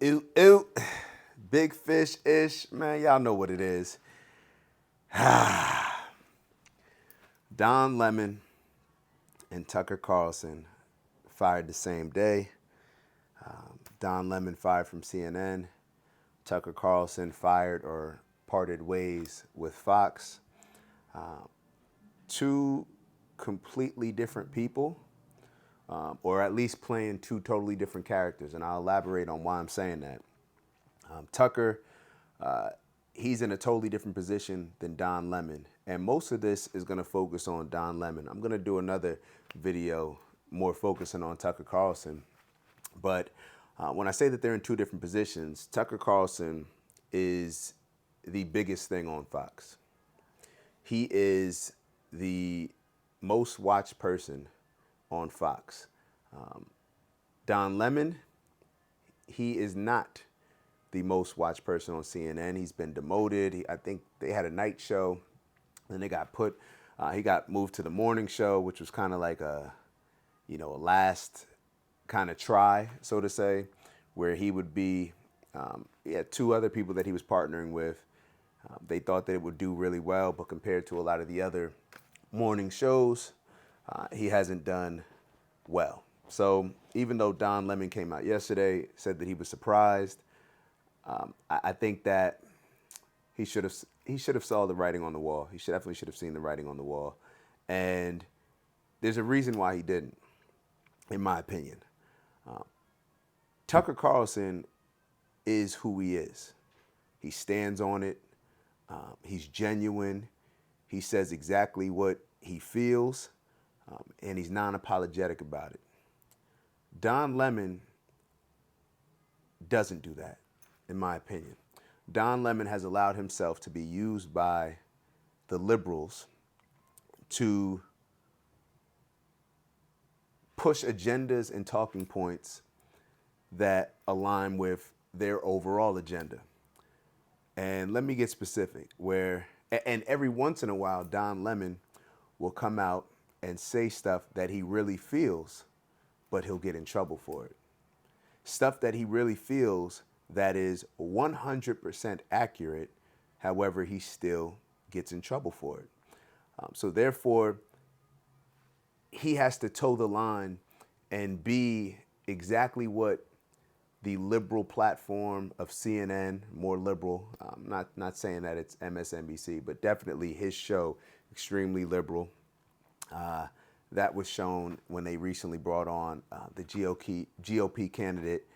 Ew, ew. Big fish-ish. Man, y'all know what it is. Don Lemon and Tucker Carlson fired the same day. Don Lemon fired from CNN. Tucker Carlson fired or parted ways with Fox. Two completely different people, or at least playing two totally different characters. And I'll elaborate on why I'm saying that. Tucker, he's in a totally different position than Don Lemon. And most of this is going to focus on Don Lemon. I'm going to do another video more focusing on Tucker Carlson. But when I say that they're in two different positions, Tucker Carlson is the biggest thing on Fox. He is the most watched person on Fox. Don Lemon, he is not the most watched person on CNN. He's been demoted. I think they had a night show, then they got he got moved to the morning show, which was kind of like a last kind of try, so to say, where he would be, he had two other people that he was partnering with. They thought that it would do really well, but compared to a lot of the other morning shows, he hasn't done well. So even though Don Lemon came out yesterday, said that he was surprised, I think that he should have saw the writing on the wall. He definitely should have seen the writing on the wall. And there's a reason why he didn't, in my opinion. Tucker Carlson is who he is. He stands on it. He's genuine. He says exactly what he feels, and he's non-apologetic about it. Don Lemon doesn't do that, in my opinion. Don Lemon has allowed himself to be used by the liberals to push agendas and talking points that align with their overall agenda. And let me get specific, and every once in a while, Don Lemon will come out and say stuff that he really feels, but he'll get in trouble for it. Stuff that he really feels that is 100% accurate, however, he still gets in trouble for it. So therefore, he has to toe the line and be exactly what the liberal platform of CNN, more liberal, not saying that it's MSNBC, but definitely his show, extremely liberal. That was shown when they recently brought on the GOP candidate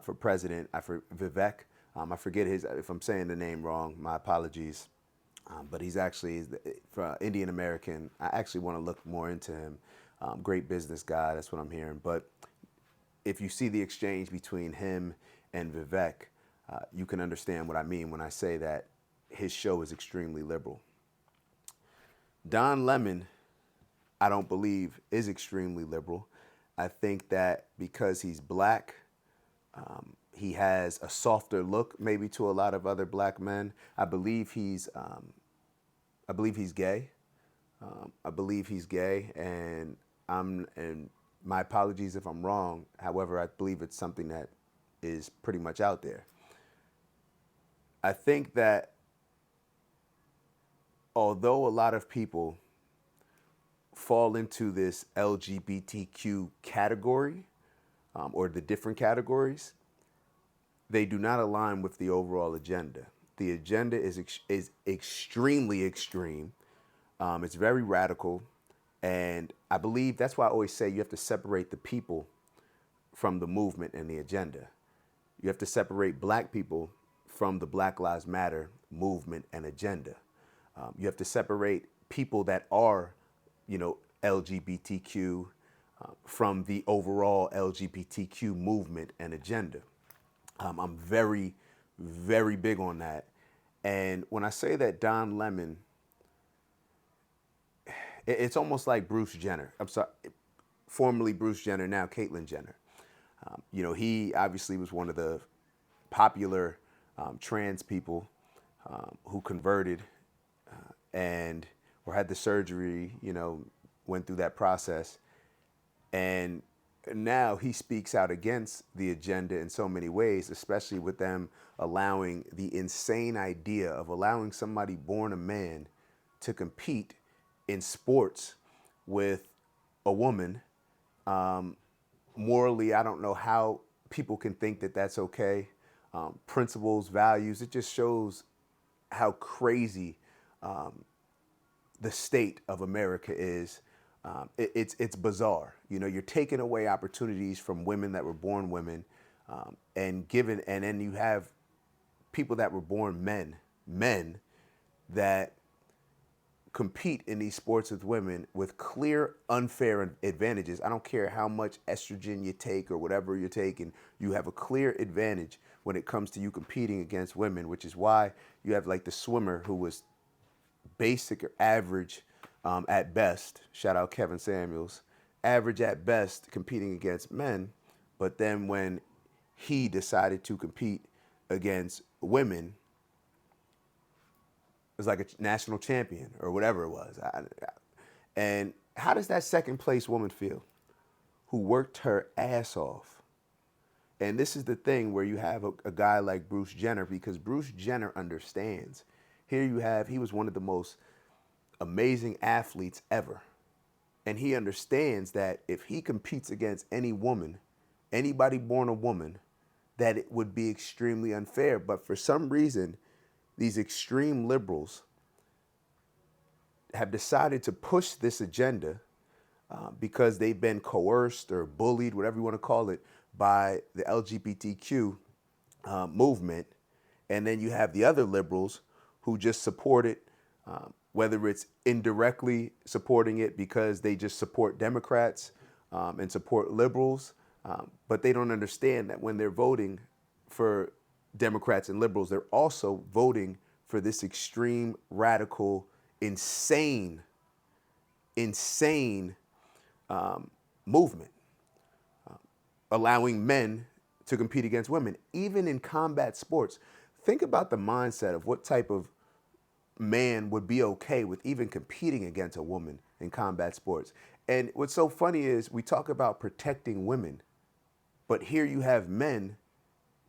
for president, Vivek. I forget if I'm saying the name wrong, my apologies. But he's actually for Indian American. I actually want to look more into him. Great business guy, that's what I'm hearing. But if you see the exchange between him and Vivek, you can understand what I mean when I say that his show is extremely liberal. Don Lemon, I don't believe, is extremely liberal. I think that because he's black, he has a softer look maybe to a lot of other black men. I believe he's gay. I believe he's gay, and my apologies if I'm wrong. However, I believe it's something that is pretty much out there. I think that although a lot of people fall into this LGBTQ category, or the different categories, they do not align with the overall agenda. The agenda is extremely extreme. It's very radical. And I believe that's why I always say you have to separate the people from the movement and the agenda. You have to separate black people from the Black Lives Matter movement and agenda. You have to separate people that are, LGBTQ from the overall LGBTQ movement and agenda. I'm very, very big on that. And when I say that Don Lemon, it's almost like Bruce Jenner. I'm sorry, formerly Bruce Jenner, now Caitlyn Jenner. He obviously was one of the popular trans people who converted or had the surgery, went through that process. And now he speaks out against the agenda in so many ways, especially with them allowing the insane idea of allowing somebody born a man to compete in sports with a woman. Morally, I don't know how people can think that that's okay. Principles, values, it just shows how crazy the state of America is. It's bizarre. You know, you're taking away opportunities from women that were born women, and then you have people that were born men that compete in these sports with women with clear unfair advantages. I don't care how much estrogen you take or whatever you're taking, you have a clear advantage when it comes to you competing against women, which is why you have like the swimmer who was basic or average at best, shout out Kevin Samuels, average at best competing against men, but then when he decided to compete against women, was like a national champion or whatever it was. And how does that second place woman feel who worked her ass off? And this is the thing where you have a guy like Bruce Jenner, because Bruce Jenner understands. Here you have, he was one of the most amazing athletes ever. And he understands that if he competes against any woman, anybody born a woman, that it would be extremely unfair. But for some reason, these extreme liberals have decided to push this agenda because they've been coerced or bullied, whatever you want to call it, by the LGBTQ movement. And then you have the other liberals who just support it, whether it's indirectly supporting it because they just support Democrats and support liberals, but they don't understand that when they're voting for Democrats and liberals, they're also voting for this extreme, radical, insane movement, allowing men to compete against women, even in combat sports. Think about the mindset of what type of man would be okay with even competing against a woman in combat sports. And what's so funny is we talk about protecting women, but here you have men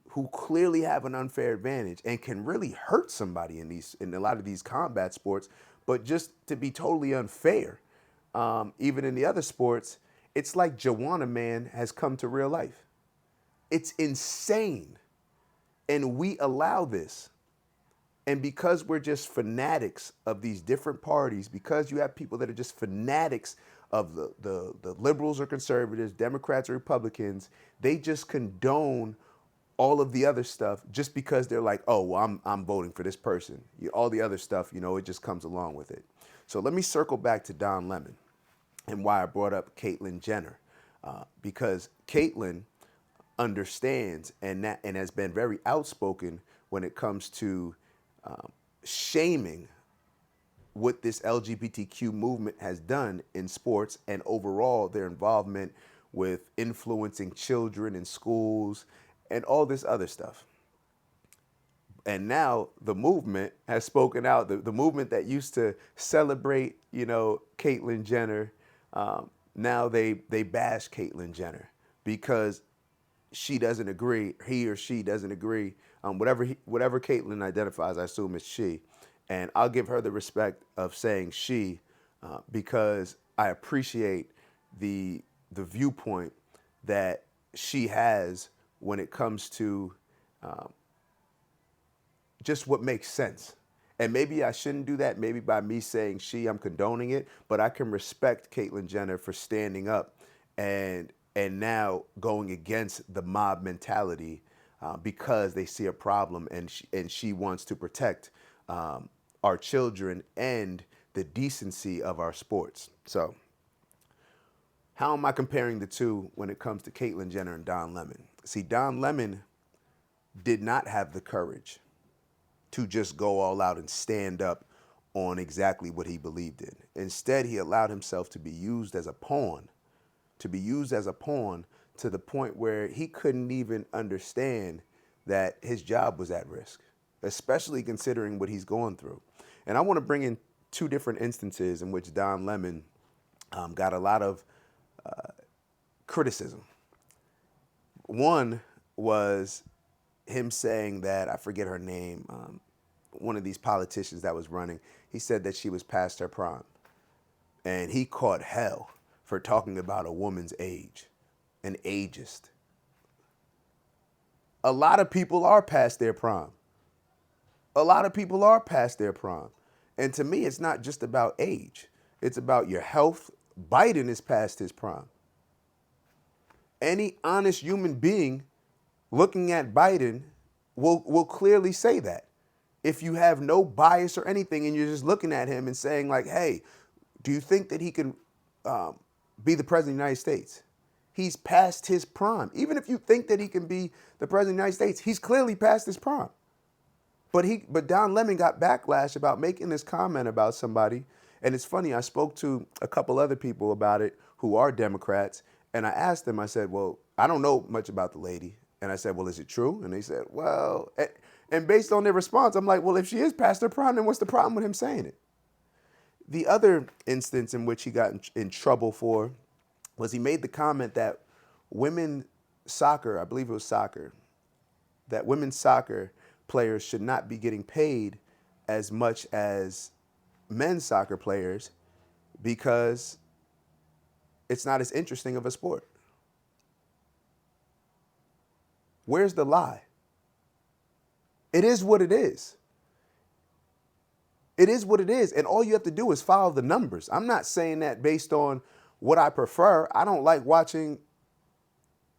who clearly have an unfair advantage and can really hurt somebody in a lot of these combat sports. But just to be totally unfair, even in the other sports, it's like Joanna Man has come to real life. It's insane. And we allow this. And because we're just fanatics of these different parties, because you have people that are just fanatics of the liberals or conservatives, Democrats or Republicans, they just condone all of the other stuff just because they're like, oh, well, I'm voting for this person. All the other stuff, it just comes along with it. So let me circle back to Don Lemon and why I brought up Caitlyn Jenner, because Caitlyn understands and has been very outspoken when it comes to shaming what this LGBTQ movement has done in sports and overall their involvement with influencing children in schools and all this other stuff. And now the movement has spoken out. The movement that used to celebrate, Caitlyn Jenner, now they bash Caitlyn Jenner because she doesn't agree, he or she doesn't agree. Whatever Caitlyn identifies, I assume it's she. And I'll give her the respect of saying she because I appreciate the viewpoint that she has when it comes to just what makes sense. And maybe I shouldn't do that. Maybe by me saying she, I'm condoning it. But I can respect Caitlyn Jenner for standing up and now going against the mob mentality because they see a problem and she wants to protect our children and the decency of our sports. So how am I comparing the two when it comes to Caitlyn Jenner and Don Lemon? See, Don Lemon did not have the courage to just go all out and stand up on exactly what he believed in. Instead, he allowed himself to be used as a pawn, to the point where he couldn't even understand that his job was at risk, especially considering what he's going through. And I want to bring in two different instances in which Don Lemon got a lot of criticism. One was him saying that, I forget her name, one of these politicians that was running, he said that she was past her prime. And he caught hell for talking about a woman's age, an ageist. A lot of people are past their prime. A lot of people are past their prime. And to me, it's not just about age. It's about your health. Biden is past his prime. Any honest human being looking at Biden will clearly say that. If you have no bias or anything and you're just looking at him and saying like, hey, do you think that he can be the president of the United States? He's past his prime. Even if you think that he can be the president of the United States, he's clearly past his prime. But Don Lemon got backlash about making this comment about somebody. And it's funny, I spoke to a couple other people about it who are Democrats. And I asked them, I said, well, I don't know much about the lady. And I said, well, is it true? And they said, well, and based on their response, I'm like, well, if she is past her prime, then what's the problem with him saying it? The other instance in which he got in trouble for was he made the comment that women soccer, I believe it was soccer, that women's soccer players should not be getting paid as much as men's soccer players because it's not as interesting of a sport. Where's the lie? It is what it is. It is what it is. And all you have to do is follow the numbers. I'm not saying that based on what I prefer. I don't like watching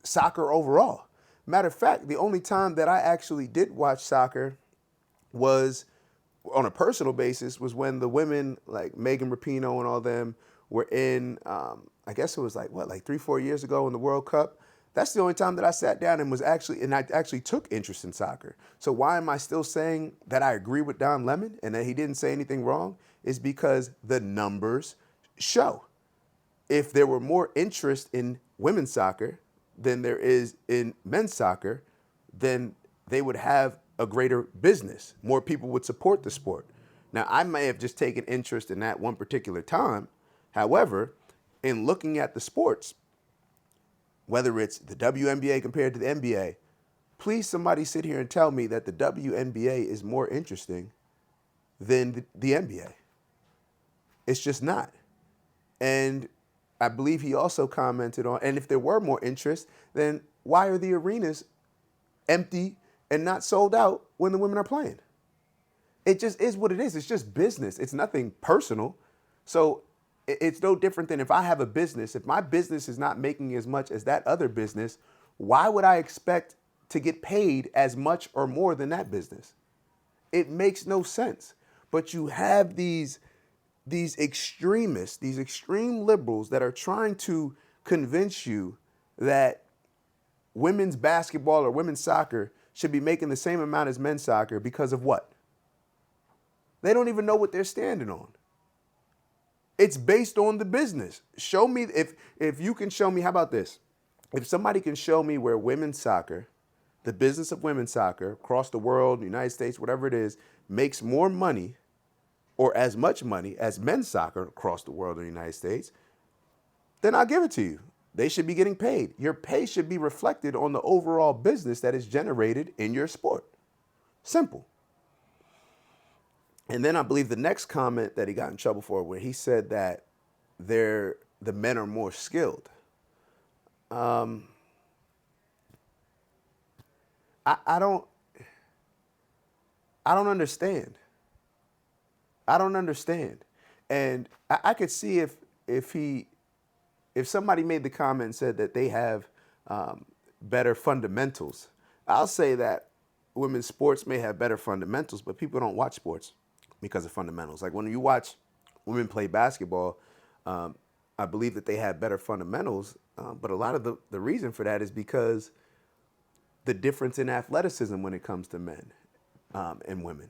soccer overall. Matter of fact, the only time that I actually did watch soccer was on a personal basis was when the women like Megan Rapinoe and all them were in, I guess it was like 3-4 years ago in the World Cup. That's the only time that I sat down and I actually took interest in soccer. So why am I still saying that I agree with Don Lemon and that he didn't say anything wrong? Is because the numbers show. If there were more interest in women's soccer than there is in men's soccer, then they would have a greater business. More people would support the sport. Now, I may have just taken interest in that one particular time. However, in looking at the sports, whether it's the WNBA compared to the NBA, please somebody sit here and tell me that the WNBA is more interesting than the NBA. It's just not. And I believe he also commented on, and if there were more interest, then why are the arenas empty and not sold out when the women are playing? It just is what it is. It's just business. It's nothing personal. So it's no different than if I have a business. If my business is not making as much as that other business, why would I expect to get paid as much or more than that business? It makes no sense. But you have these extremists, these extreme liberals that are trying to convince you that women's basketball or women's soccer should be making the same amount as men's soccer because of what? They don't even know what they're standing on. It's based on the business. Show me, if you can show me, how about this? If somebody can show me where women's soccer, the business of women's soccer across the world, the United States, whatever it is, makes more money or as much money as men's soccer across the world in the United States, then I'll give it to you. They should be getting paid. Your pay should be reflected on the overall business that is generated in your sport. Simple. And then I believe the next comment that he got in trouble for, where he said that the men are more skilled. I don't understand. I don't understand. And I could see if somebody made the comment and said that they have better fundamentals. I'll say that women's sports may have better fundamentals, but people don't watch sports because of fundamentals. Like when you watch women play basketball, I believe that they have better fundamentals, but a lot of the reason for that is because the difference in athleticism when it comes to men and women.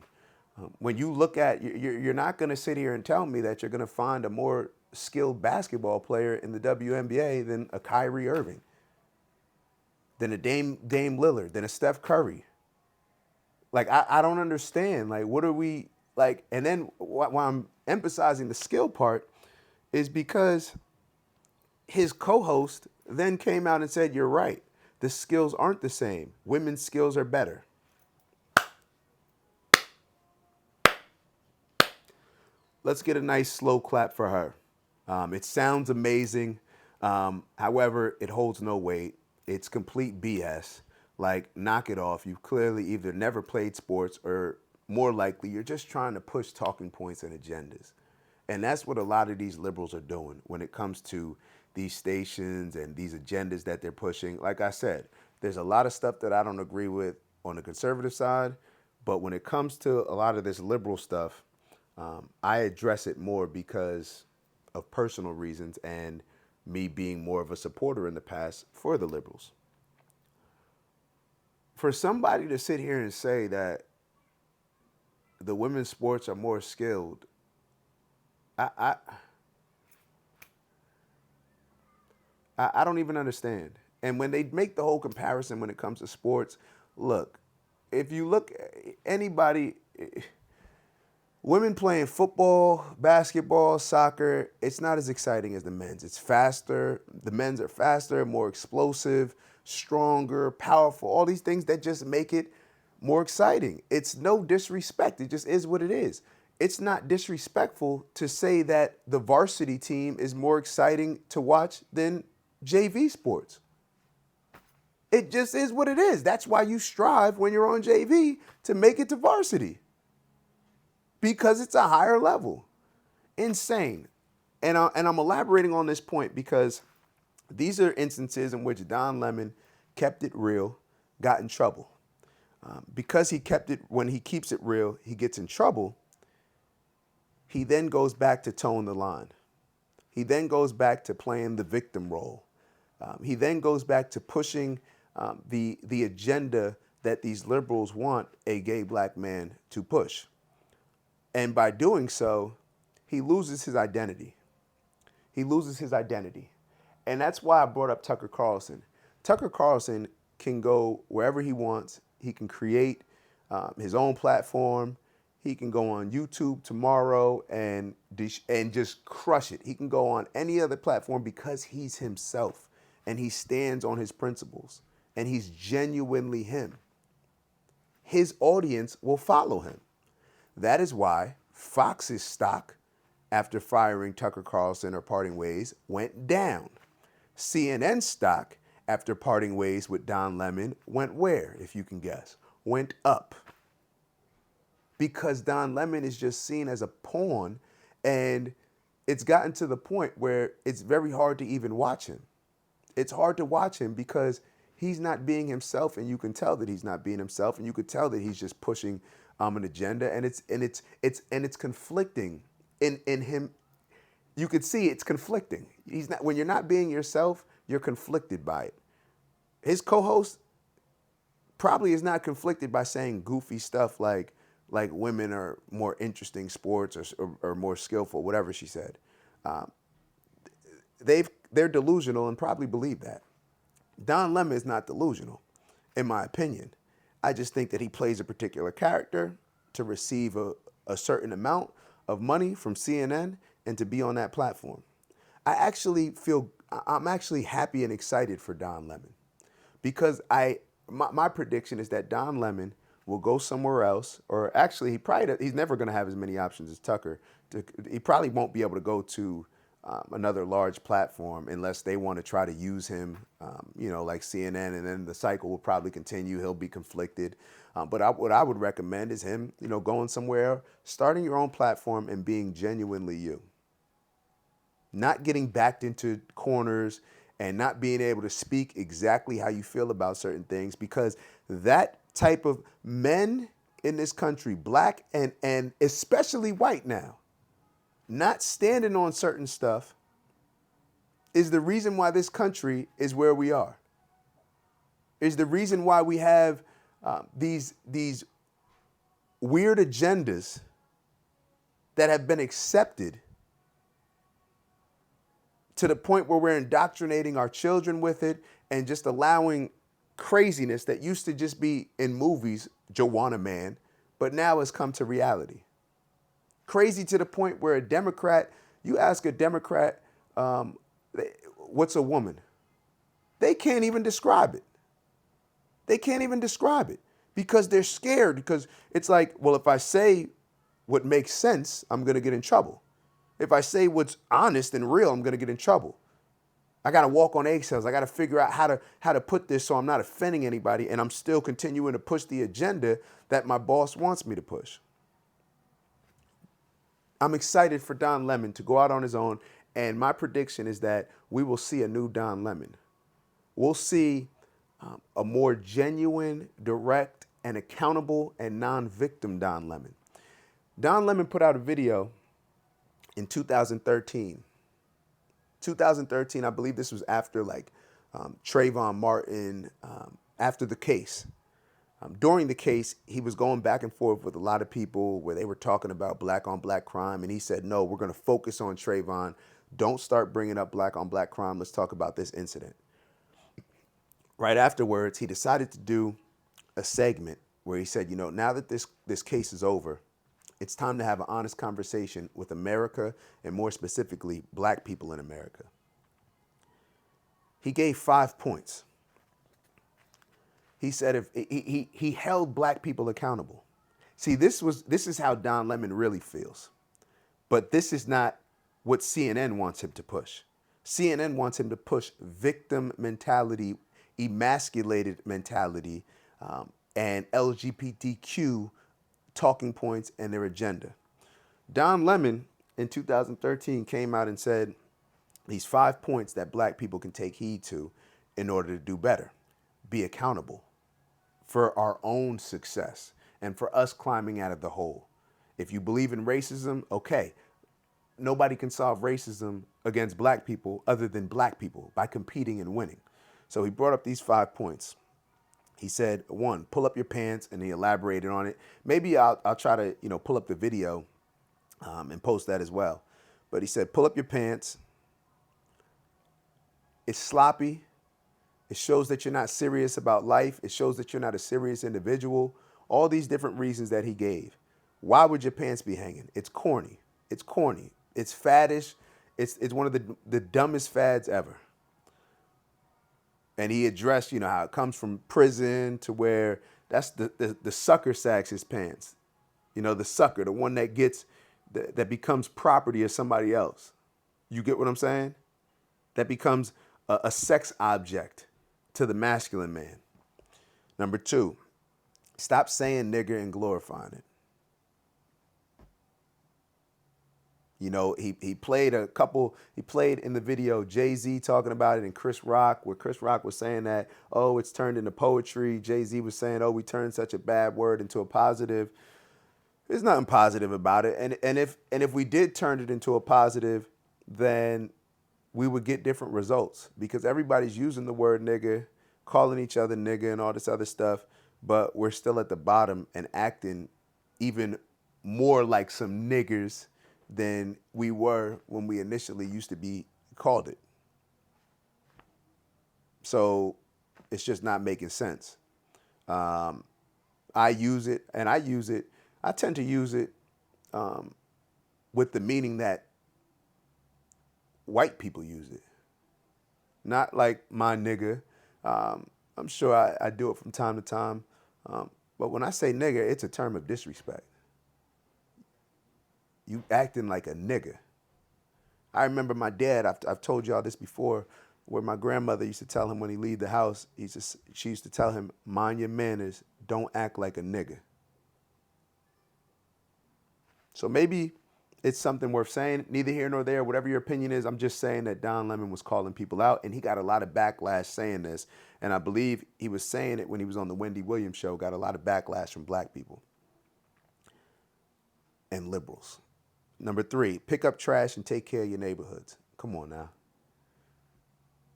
When you look at, you're not going to sit here and tell me that you're going to find a more skilled basketball player in the WNBA than a Kyrie Irving, than a Dame Lillard, than a Steph Curry. Like, I don't understand. Like, what are we, like, and then why I'm emphasizing the skill part is because his co-host then came out and said, you're right. The skills aren't the same. Women's skills are better. Let's get a nice slow clap for her. It sounds amazing. However, it holds no weight. It's complete BS. Like, knock it off. You've clearly either never played sports or more likely you're just trying to push talking points and agendas. And that's what a lot of these liberals are doing when it comes to these stations and these agendas that they're pushing. Like I said, there's a lot of stuff that I don't agree with on the conservative side. But when it comes to a lot of this liberal stuff, I address it more because of personal reasons and me being more of a supporter in the past for the liberals. For somebody to sit here and say that the women's sports are more skilled, I don't even understand. And when they make the whole comparison when it comes to sports, look, if you look anybody, women playing football, basketball, soccer, it's not as exciting as the men's. It's faster. The men's are faster, more explosive, stronger, powerful, all these things that just make it more exciting. It's no disrespect. It just is what it is. It's not disrespectful to say that the varsity team is more exciting to watch than JV sports. It just is what it is. That's why you strive when you're on JV to make it to varsity. Because it's a higher level. Insane. And I'm elaborating on this point because these are instances in which Don Lemon kept it real, got in trouble. Because he kept it, when he keeps it real, he gets in trouble. He then goes back to towing the line. He then goes back to playing the victim role. He then goes back to pushing the agenda that these liberals want a gay black man to push. And by doing so, he loses his identity. He loses his identity. And that's why I brought up Tucker Carlson. Tucker Carlson can go wherever he wants. He can create his own platform. He can go on YouTube tomorrow and just crush it. He can go on any other platform because he's himself and he stands on his principles and he's genuinely him. His audience will follow him. That is why Fox's stock, after firing Tucker Carlson or parting ways, went down. CNN stock, after parting ways with Don Lemon, went where, if you can guess? Went up. Because Don Lemon is just seen as a pawn, and it's gotten to the point where it's very hard to even watch him. It's hard to watch him because he's not being himself, and you can tell that he's not being himself, and you could tell that he's just pushing an agenda, and it's conflicting in him. You could see it's conflicting. He's not, when you're not being yourself, you're conflicted by it. His co-host probably is not conflicted by saying goofy stuff like women are more interesting sports or more skillful, whatever she said. They're delusional and probably believe that. Don Lemon is not delusional, in my opinion. I just think that he plays a particular character to receive a certain amount of money from CNN and to be on that platform. I'm actually happy and excited for Don Lemon because my prediction is that Don Lemon will go somewhere else, or actually he's never going to have as many options as Tucker. He probably won't be able to go to another large platform unless they want to try to use him, like CNN, and then the cycle will probably continue. He'll be conflicted. But what I would recommend is him, going somewhere, starting your own platform and being genuinely you. Not getting backed into corners and not being able to speak exactly how you feel about certain things, because that type of men in this country, black and especially white now, not standing on certain stuff is the reason why this country is where we are. Is the reason why we have these weird agendas that have been accepted to the point where we're indoctrinating our children with it and just allowing craziness that used to just be in movies, Joanna Man, but now has come to reality. Crazy to the point where you ask a Democrat, what's a woman? They can't even describe it. They can't even describe it because they're scared, because it's like, well, if I say what makes sense, I'm going to get in trouble. If I say what's honest and real, I'm going to get in trouble. I got to walk on eggshells. I got to figure out how to put this so I'm not offending anybody, and I'm still continuing to push the agenda that my boss wants me to push. I'm excited for Don Lemon to go out on his own, and my prediction is that we will see a new Don Lemon. We'll see a more genuine, direct, and accountable and non-victim Don Lemon. Don Lemon put out a video in 2013. 2013, I believe this was after Trayvon Martin, after the case. During the case, he was going back and forth with a lot of people where they were talking about black on black crime. And he said, no, we're going to focus on Trayvon. Don't start bringing up black on black crime. Let's talk about this incident. Right afterwards, he decided to do a segment where he said, now that this case is over, it's time to have an honest conversation with America, and more specifically, black people in America. He gave 5 points. He said if he held black people accountable. See, this is how Don Lemon really feels. But this is not what CNN wants him to push. CNN wants him to push victim mentality, emasculated mentality, and LGBTQ talking points and their agenda. Don Lemon in 2013 came out and said these 5 points that black people can take heed to in order to do better. Be accountable for our own success and for us climbing out of the hole. If you believe in racism, okay. Nobody can solve racism against black people other than black people by competing and winning. So he brought up these 5 points. He said, 1, pull up your pants, and he elaborated on it. Maybe I'll try to pull up the video and post that as well. But he said, pull up your pants. It's sloppy. It shows that you're not serious about life. It shows that you're not a serious individual. All these different reasons that he gave. Why would your pants be hanging? It's corny. It's corny. It's faddish. It's one of the dumbest fads ever. And he addressed, how it comes from prison to where that's the sucker sacks his pants. The sucker, the one that that becomes property of somebody else. You get what I'm saying? That becomes a sex object to the masculine man. Number 2, stop saying nigger and glorifying it. He played in the video Jay-Z talking about it, and Chris Rock, where Chris Rock was saying that, oh, it's turned into poetry. Jay-Z was saying, oh, we turned such a bad word into a positive. There's nothing positive about it. And if we did turn it into a positive, then we would get different results, because everybody's using the word nigger, calling each other nigger and all this other stuff, but we're still at the bottom and acting even more like some niggers than we were when we initially used to be called it. So it's just not making sense. I tend to use it with the meaning that white people use it. Not like my nigga. I'm sure I do it from time to time. But when I say nigga, it's a term of disrespect. You acting like a nigga. I remember my dad, I've told y'all this before, where my grandmother used to tell him when he leave the house, she used to tell him, mind your manners, don't act like a nigga. So maybe it's something worth saying, neither here nor there, whatever your opinion is. I'm just saying that Don Lemon was calling people out, and he got a lot of backlash saying this. And I believe he was saying it when he was on the Wendy Williams show, got a lot of backlash from black people and liberals. Number 3, pick up trash and take care of your neighborhoods. Come on now.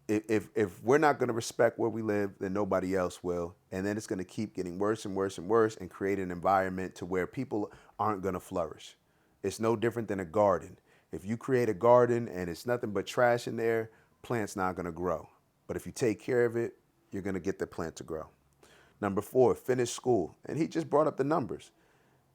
If we're not going to respect where we live, then nobody else will. And then it's going to keep getting worse and worse and worse, and create an environment to where people aren't going to flourish. It's no different than a garden. If you create a garden and it's nothing but trash in there, plant's not going to grow. But if you take care of it, you're going to get the plant to grow. Number 4, finish school. And he just brought up the numbers.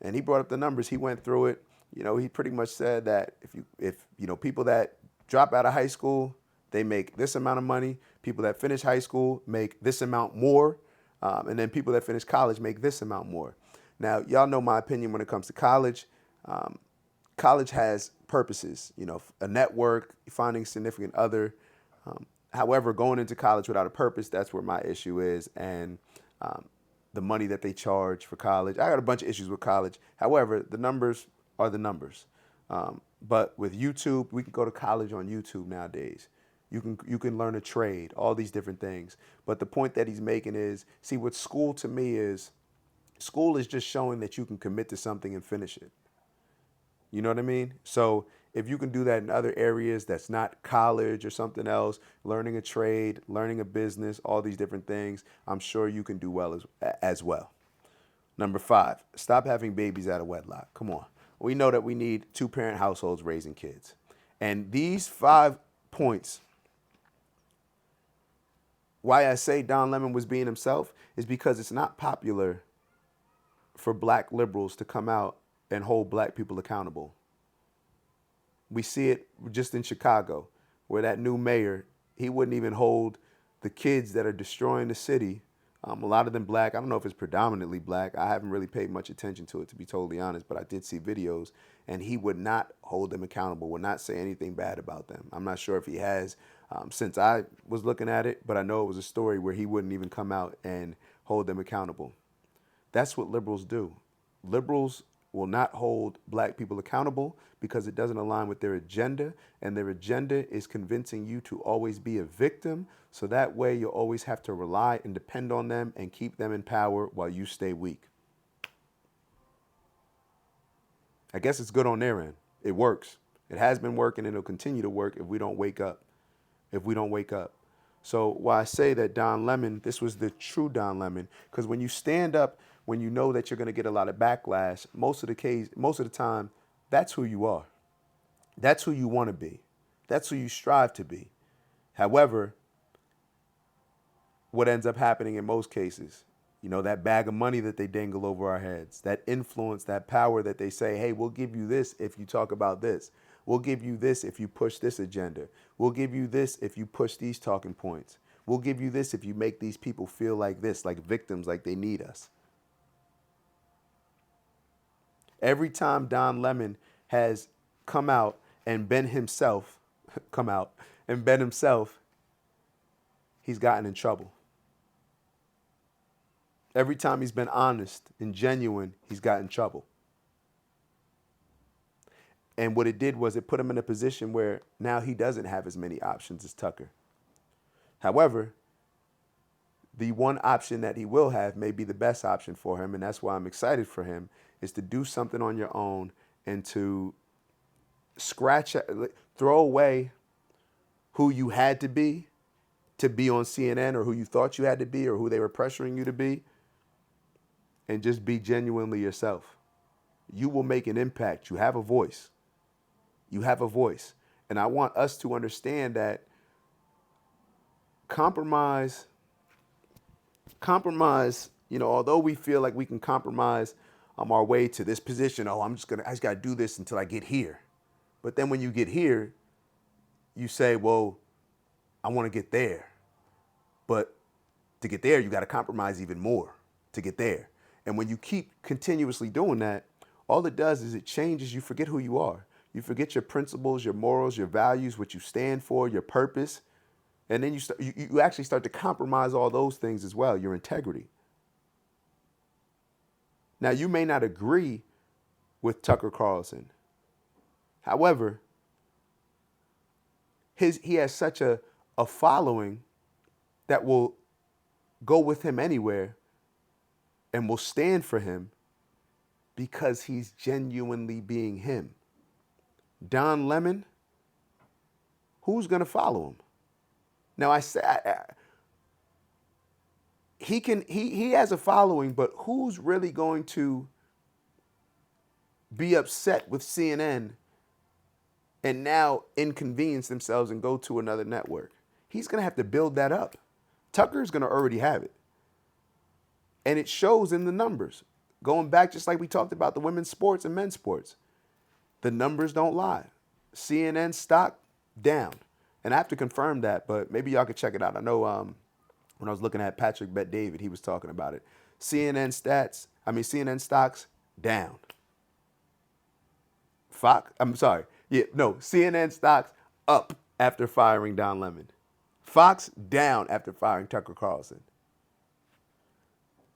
He went through it. He pretty much said that if people that drop out of high school, they make this amount of money. People that finish high school make this amount more, and then people that finish college make this amount more. Now, y'all know my opinion when it comes to college. College has purposes, a network, finding significant other. However, going into college without a purpose, that's where my issue is. And the money that they charge for college. I got a bunch of issues with college. However, the numbers are the numbers. But with YouTube, we can go to college on YouTube nowadays. You can learn a trade, all these different things. But the point that he's making is, see, what school to me is, school is just showing that you can commit to something and finish it. You know what I mean? So if you can do that in other areas that's not college or something else, learning a trade, learning a business, all these different things, I'm sure you can do well as well. Number 5, stop having babies out of wedlock. Come on. We know that we need 2-parent households raising kids. And these 5 points, why I say Don Lemon was being himself is because it's not popular for black liberals to come out and hold black people accountable. We see it just in Chicago, where that new mayor, he wouldn't even hold the kids that are destroying the city. A lot of them black. I don't know if it's predominantly black. I haven't really paid much attention to it, to be totally honest, but I did see videos, and he would not hold them accountable, would not say anything bad about them. I'm not sure if he has since I was looking at it, but I know it was a story where he wouldn't even come out and hold them accountable. That's what liberals do. Liberals will not hold black people accountable because it doesn't align with their agenda, and their agenda is convincing you to always be a victim, so that way you'll always have to rely and depend on them and keep them in power while you stay weak. I guess it's good on their end. It works. It has been working, and it'll continue to work if we don't wake up. So why I say that Don Lemon, this was the true Don Lemon, because when you stand up, when you know that you're going to get a lot of backlash, most of the time, that's who you are. That's who you want to be. That's who you strive to be. However, what ends up happening in most cases, that bag of money that they dangle over our heads, that influence, that power that they say, hey, we'll give you this if you talk about this. We'll give you this if you push this agenda. We'll give you this if you push these talking points. We'll give you this if you make these people feel like this, like victims, like they need us. Every time Don Lemon has come out and been himself, he's gotten in trouble. Every time he's been honest and genuine, he's gotten in trouble. And what it did was it put him in a position where now he doesn't have as many options as Tucker. However, the one option that he will have may be the best option for him, and that's why I'm excited for him, is to do something on your own and to throw away who you had to be on CNN, or who you thought you had to be, or who they were pressuring you to be, and just be genuinely yourself. You will make an impact. You have a voice. And I want us to understand that compromise, although we feel like we can compromise our way to this position, I just got to do this until I get here. But then when you get here, you say, well, I want to get there. But to get there, you got to compromise even more to get there. And when you keep continuously doing that, all it does is it changes. You forget who you are. You forget your principles, your morals, your values, what you stand for, your purpose. And then you actually start to compromise all those things as well, your integrity. Now, you may not agree with Tucker Carlson. However, he has such a following that will go with him anywhere and will stand for him because he's genuinely being him. Don Lemon, who's going to follow him? Now, he has a following, but who's really going to be upset with CNN and now inconvenience themselves and go to another network? He's going to have to build that up. Tucker's going to already have it. And it shows in the numbers. Going back, just like we talked about the women's sports and men's sports. The numbers don't lie. CNN stock down. And I have to confirm that, but maybe y'all could check it out. I know when I was looking at Patrick Bet David, he was talking about it. CNN stocks down. CNN stocks up after firing Don Lemon. Fox down after firing Tucker Carlson.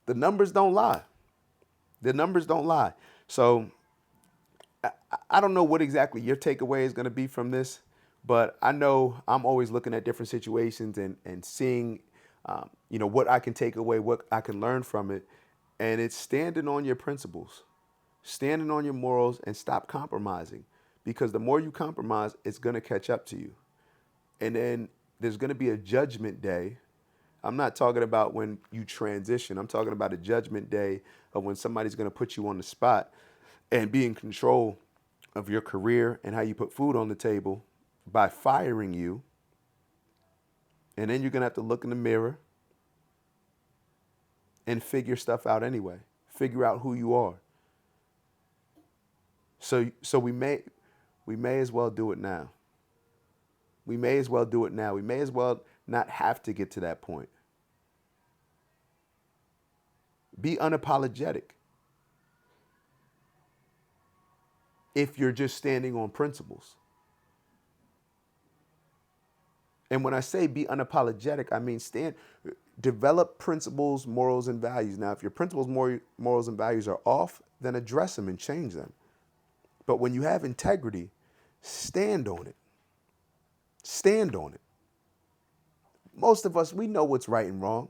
The numbers don't lie. The numbers don't lie. So I don't know what exactly your takeaway is going to be from this, but I know I'm always looking at different situations and seeing, what I can take away, what I can learn from it. And it's standing on your principles, standing on your morals, and stop compromising. Because the more you compromise, it's going to catch up to you. And then there's going to be a judgment day. I'm not talking about when you transition. I'm talking about a judgment day of when somebody's going to put you on the spot and be in control of your career and how you put food on the table by firing you. And then you're going to have to look in the mirror and figure stuff out anyway. Figure out who you are. So we may as well do it now. We may as well do it now. We may as well not have to get to that point. Be unapologetic. If you're just standing on principles. And when I say be unapologetic, I mean develop principles, morals, and values. Now, if your principles, morals, and values are off, then address them and change them. But when you have integrity, stand on it. Stand on it. Most of us, we know what's right and wrong.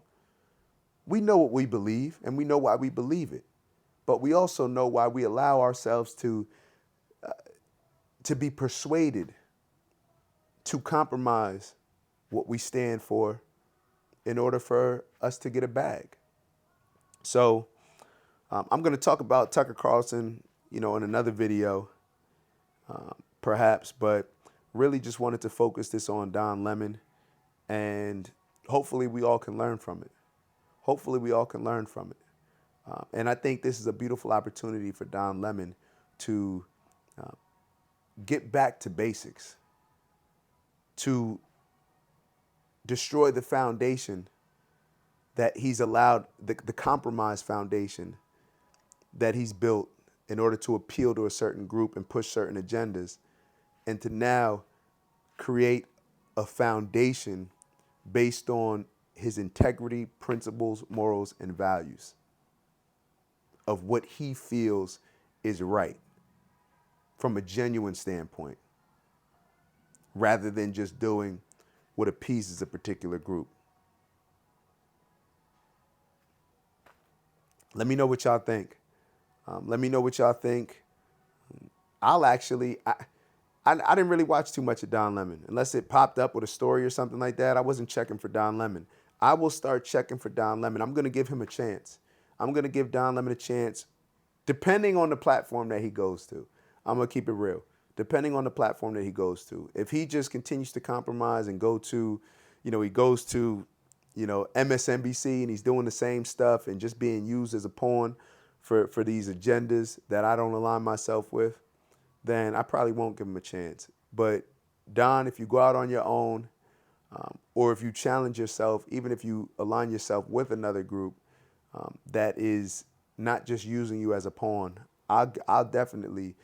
We know what we believe, and we know why we believe it. But we also know why we allow ourselves to be persuaded to compromise what we stand for in order for us to get a bag. So I'm going to talk about Tucker Carlson, in another video, perhaps, but really just wanted to focus this on Don Lemon, and hopefully we all can learn from it. Hopefully we all can learn from it. And I think this is a beautiful opportunity for Don Lemon to get back to basics, to destroy the foundation that he's allowed, the compromise foundation that he's built in order to appeal to a certain group and push certain agendas, and to now create a foundation based on his integrity, principles, morals, and values of what he feels is right from a genuine standpoint, rather than just doing what appeases a particular group. Let me know what y'all think. Let me know what y'all think. I didn't really watch too much of Don Lemon unless it popped up with a story or something like that. I wasn't checking for Don Lemon. I will start checking for Don Lemon. I'm going to give him a chance. I'm going to give Don Lemon a chance, depending on the platform that he goes to. I'm going to keep it real. Depending on the platform that he goes to. If he just continues to compromise and go to, he goes to, MSNBC, and he's doing the same stuff and just being used as a pawn for these agendas that I don't align myself with, then I probably won't give him a chance. But Don, if you go out on your own, or if you challenge yourself, even if you align yourself with another group that is not just using you as a pawn, I'll definitely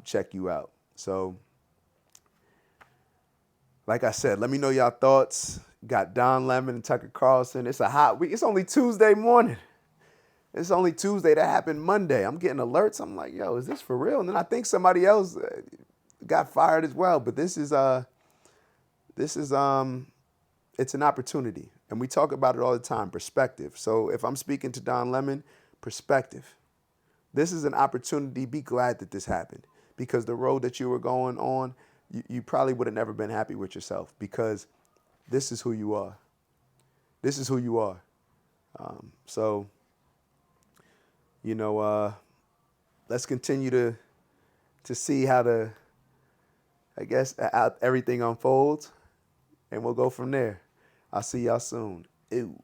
check you out. So, like I said, let me know y'all thoughts. Got Don Lemon and Tucker Carlson. It's a hot week. It's only Tuesday morning. It's only Tuesday. That happened Monday. I'm getting alerts. I'm like, yo, is this for real? And then I think somebody else got fired as well. But it's an opportunity. And we talk about it all the time, perspective. So if I'm speaking to Don Lemon, perspective. This is an opportunity. Be glad that this happened, because the road that you were going on, you probably would have never been happy with yourself, because this is who you are. This is who you are. So, let's continue to see how everything unfolds, and we'll go from there. I'll see y'all soon. Ew.